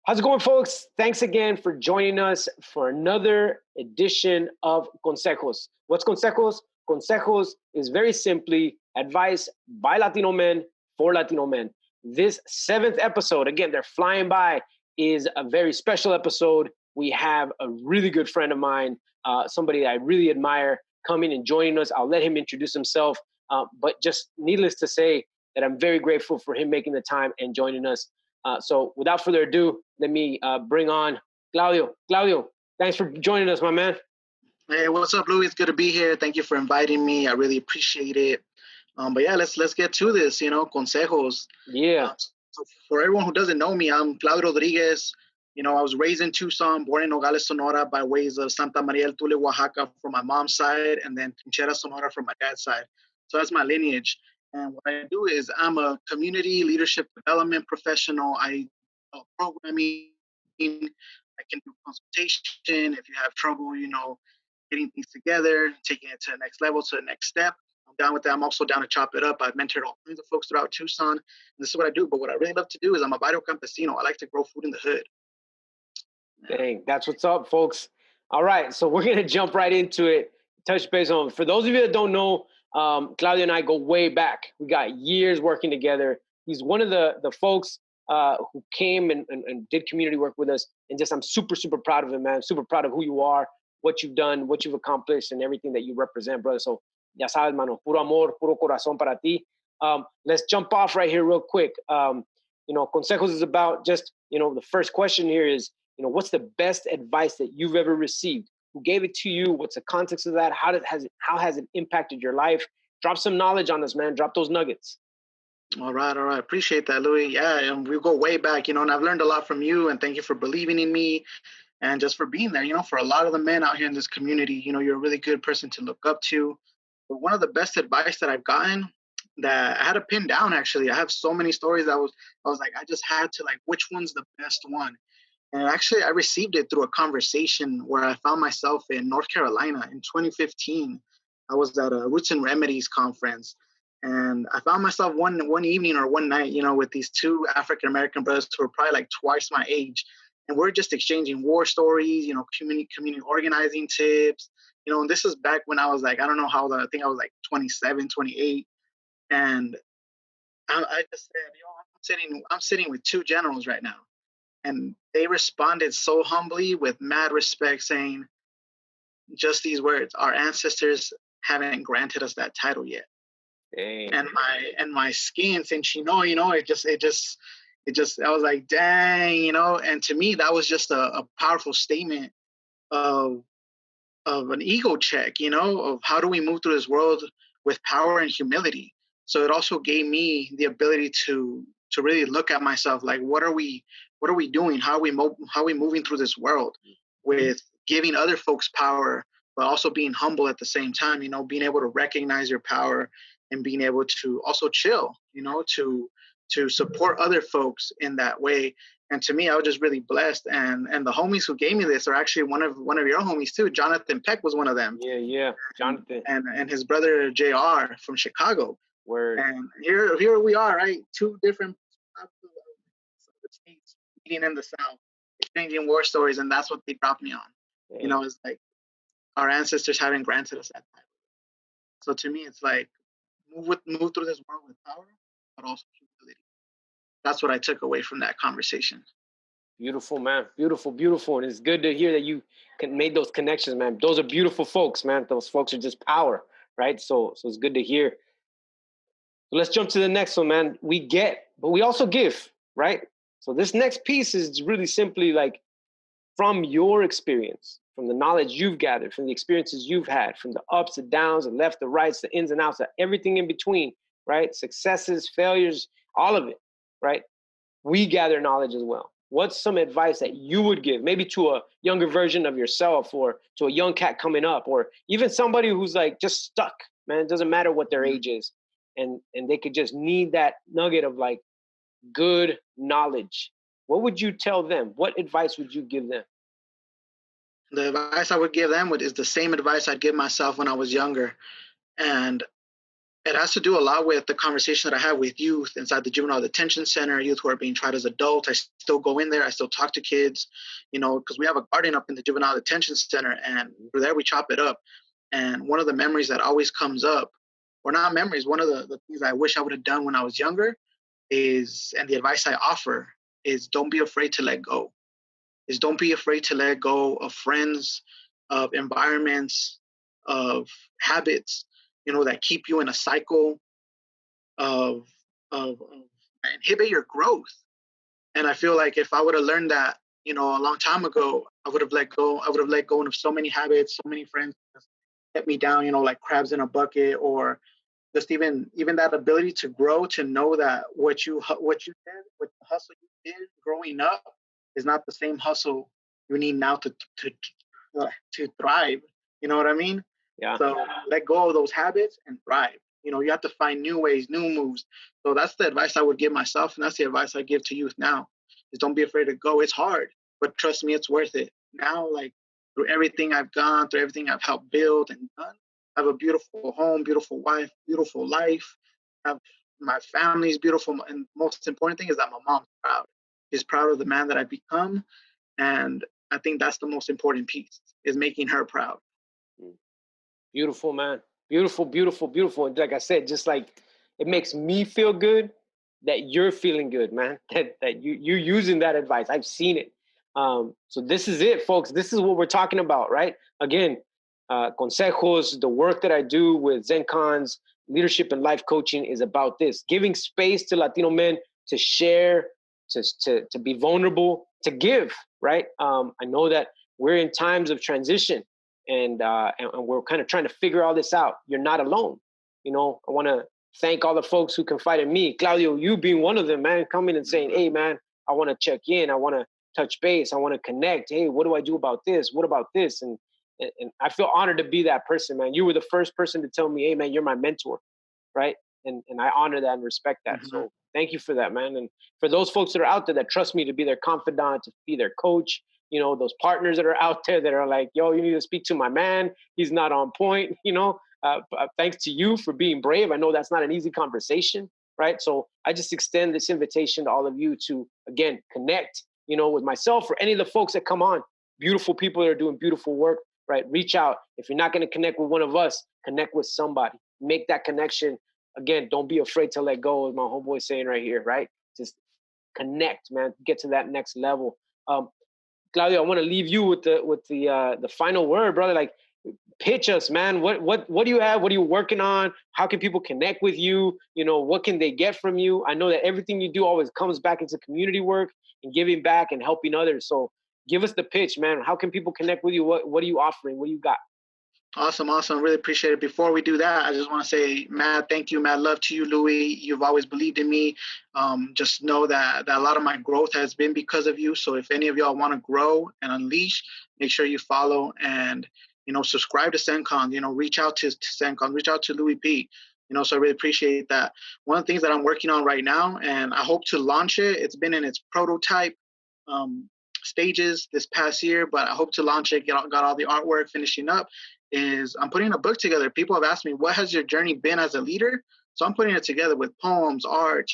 How's it going, folks? Thanks again for joining us for another edition of Consejos. What's Consejos? Consejos is very simply advice by Latino men for Latino men. This seventh episode, again, they're flying by, is a very special episode. We have a really good friend of mine, somebody that I really admire, coming and joining us. I'll let him introduce himself, but just needless to say that I'm very grateful for him making the time and joining us. So without further ado, let me bring on Claudio. Claudio, thanks for joining us, my man. Hey, what's up, Louis? It's good to be here. Thank you for inviting me. I really appreciate it. But yeah, let's get to this. Consejos. Yeah. So for everyone who doesn't know me, I'm Claudio Rodriguez. I was raised in Tucson, born in Nogales, Sonora, by ways of Santa Maria del Tule, Oaxaca, from my mom's side, and then Trinchera, Sonora, from my dad's side. So that's my lineage. And what I do is I'm a community leadership development professional. I do programming. I can do consultation if you have trouble, getting things together, taking it to the next level, to the next step. I'm down with that. I'm also down to chop it up. I've mentored all kinds of folks throughout Tucson. And this is what I do. But what I really love to do is I'm a barrio campesino. I like to grow food in the hood. Dang, that's what's up, folks. All right, so we're going to jump right into it. Touch base on, for those of you that don't know, Claudio and I go way back. We got years working together. He's one of the folks who came and did community work with us. And just, I'm super, super proud of him, man. Super proud of who you are, what you've done, what you've accomplished, and everything that you represent, brother. So, ya sabes, mano, puro amor, puro corazón para ti. Let's jump off right here real quick. Consejos is about just, the first question here is, what's the best advice that you've ever received? Who gave it to you? What's the context of that? How has it impacted your life? Drop some knowledge on us, man. Drop those nuggets. All right. Appreciate that, Louis. Yeah, and we go way back, and I've learned a lot from you, and thank you for believing in me and just for being there. For a lot of the men out here in this community, you're a really good person to look up to. But one of the best advice that I've gotten that I had to pin down, actually, I have so many stories that I was like, I just had to, like, which one's the best one? And actually, I received it through a conversation where I found myself in North Carolina in 2015. I was at a Roots and Remedies conference, and I found myself one evening or one night, with these two African American brothers who were probably like twice my age, and we're just exchanging war stories, community organizing tips, and this is back when I was like, I don't know how old, I think I was like 27, 28, and I just said, I'm sitting with two generals right now. And they responded so humbly with mad respect, saying just these words: our ancestors haven't granted us that title yet. Dang. And my skin, since it just I was like, dang, and to me that was just a powerful statement of an ego check, of how do we move through this world with power and humility. So it also gave me the ability to really look at myself, like, what are we doing? How are we moving through this world with giving other folks power, but also being humble at the same time, being able to recognize your power and being able to also chill, to support other folks in that way. And to me, I was just really blessed. And the homies who gave me this are actually one of your homies too. Jonathan Peck was one of them. Yeah, Jonathan. And his brother JR from Chicago. Word. And here we are, right? Two different states meeting in the South, exchanging war stories, and that's what they dropped me on. Dang. It's like our ancestors haven't granted us that title. So to me, it's like move through this world with power, but also humility. That's what I took away from that conversation. Beautiful, man. Beautiful. And it's good to hear that you made those connections, man. Those are beautiful folks, man. Those folks are just power, right? So it's good to hear. So let's jump to the next one, man. We get, but we also give, right? So this next piece is really simply like from your experience, from the knowledge you've gathered, from the experiences you've had, from the ups, the downs, the left, the rights, the ins and outs, everything in between, right? Successes, failures, all of it, right? We gather knowledge as well. What's some advice that you would give, maybe to a younger version of yourself or to a young cat coming up, or even somebody who's like just stuck, man? It doesn't matter what their age is. And they could just need that nugget of like good knowledge. What would you tell them? What advice would you give them? The advice I would give them is the same advice I'd give myself when I was younger. And It has to do a lot with the conversation that I have with youth inside the juvenile detention center, youth who are being tried as adults. I still go in there. I still talk to kids, because we have a garden up in the juvenile detention center, and we're there, we chop it up. And one of the memories that always comes up, or not memories, one of the things I wish I would have done when I was younger is, and the advice I offer is, don't be afraid to let go. Is don't be afraid to let go of friends, of environments, of habits, that keep you in a cycle of that inhibit your growth. And I feel like if I would have learned that, a long time ago, I would have let go. I would have let go of so many habits, so many friends just kept me down, like crabs in a bucket, or just even that ability to grow, to know that what you did, what the hustle you did growing up is not the same hustle you need now to thrive. You know what I mean? Yeah. So let go of those habits and thrive. You have to find new ways, new moves. So that's the advice I would give myself, and that's the advice I give to youth now. Is don't be afraid to go. It's hard, but trust me, it's worth it. Now, like, through everything I've gone, through everything I've helped build and done, I have a beautiful home, beautiful wife, beautiful life. I have my family's beautiful, and most important thing is that my mom's proud. She's proud of the man that I've become, and I think that's the most important piece, is making her proud. Beautiful, man. Beautiful, beautiful, beautiful. And like I said, just like it makes me feel good that you're feeling good, man. That you're using that advice. I've seen it. So this is it, folks. This is what we're talking about, right? Again, Consejos, the work that I do with ZenCons, leadership and life coaching is about this: giving space to Latino men to share, to be vulnerable, to give, right? I know that we're in times of transition, and we're kind of trying to figure all this out. You're not alone. I want to thank all the folks who confided in me. Claudio, you being one of them, man, coming and saying, hey, man, I want to check in. I want to touch base. I want to connect. Hey, what do I do about this? What about this? And I feel honored to be that person, man. You were the first person to tell me, hey, man, you're my mentor, right? And I honor that and respect that. Mm-hmm. So thank you for that, man. And for those folks that are out there that trust me to be their confidant, to be their coach, those partners that are out there that are like, yo, you need to speak to my man. He's not on point, thanks to you for being brave. I know that's not an easy conversation, right? So I just extend this invitation to all of you to, again, connect, with myself or any of the folks that come on. Beautiful people that are doing beautiful work, right? Reach out. If you're not going to connect with one of us, connect with somebody. Make that connection. Again, don't be afraid to let go, as my homeboy saying right here, right? Just connect, man. Get to that next level. Claudio, I want to leave you with the final word, brother. Like, pitch us, man. What do you have? What are you working on? How can people connect with you? What can they get from you? I know that everything you do always comes back into community work and giving back and helping others. So give us the pitch, man. How can people connect with you? What are you offering? What do you got? Awesome. Really appreciate it. Before we do that, I just want to say, mad thank you, mad love to you, Louis. You've always believed in me. Just know that a lot of my growth has been because of you. So if any of y'all want to grow and unleash, make sure you follow and, subscribe to ZenCons, reach out to ZenCons, reach out to Louis P. So I really appreciate that. One of the things that I'm working on right now, and I hope to launch it, it's been in its prototype stages this past year, but I hope to launch it, got all the artwork finishing up, is I'm putting a book together. People have asked me, what has your journey been as a leader? So I'm putting it together with poems, art,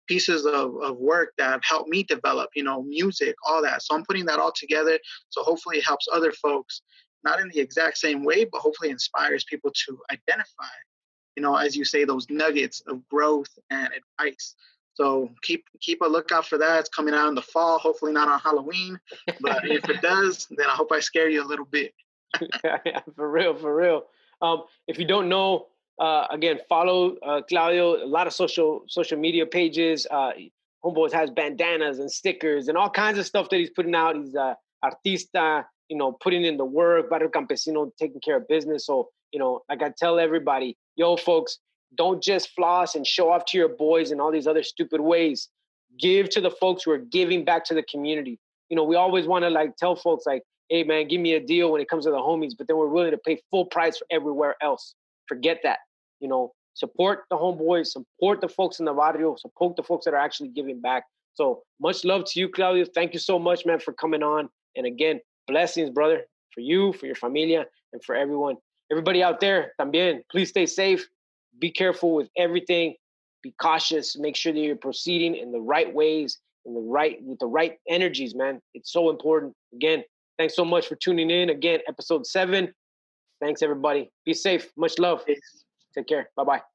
pieces of work that have helped me develop, music, all that. So I'm putting that all together. So hopefully it helps other folks, not in the exact same way, but hopefully inspires people to identify, as you say, those nuggets of growth and advice. So keep a lookout for that. It's coming out in the fall, hopefully not on Halloween. But if it does, then I hope I scare you a little bit. Yeah, for real. If you don't know, again, follow Claudio. A lot of social media pages. Homeboys has bandanas and stickers and all kinds of stuff that he's putting out. He's artista, putting in the work. Barrio Campesino, taking care of business. So like I tell everybody, yo, folks, don't just floss and show off to your boys in all these other stupid ways. Give to the folks who are giving back to the community. We always want to like tell folks like, hey, man, give me a deal when it comes to the homies, but then we're willing to pay full price for everywhere else. Forget that. Support the homeboys, support the folks in the barrio, support the folks that are actually giving back. So much love to you, Claudio. Thank you so much, man, for coming on. And again, blessings, brother, for you, for your familia, and for everyone. Everybody out there, también, please stay safe. be careful with everything. Be cautious. Make sure that you're proceeding in the right ways, with the right energies, man. It's so important. Again, thanks so much for tuning in. Again, episode 7. Thanks, everybody. Be safe. Much love. Peace. Take care. Bye-bye.